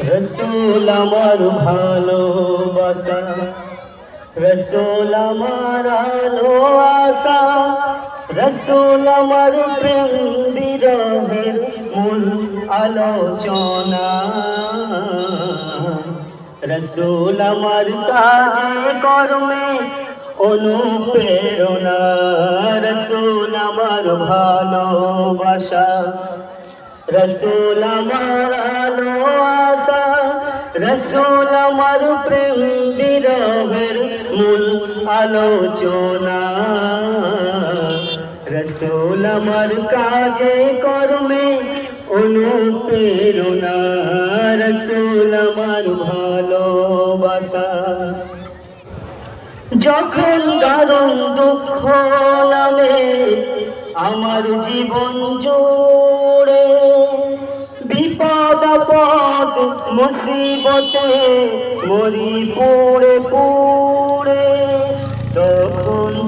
রসুল আমার ভালোবাসা, রসুল আমার আলো আশা, রসুল আমার প্রেম বিরহের মূল আলোচনা। রসুল আমার কাজে কর্মে অনুপ্রেরণা, রসুল আমার ভালোবাসা, রসুল আমার আলো আশা, রসুল আমার প্রেম বিরহের মূল আলোচনা। রসুল আমার কাজে কর্মে অনুপ্রেরণা, রসুল আমার ভালোবাসা। যখন দারুণ দুঃখ নামে আমার জীবন জুড়ে, বিপদ আপদ মুসিবতে মরি পুড়ে পুড়ে,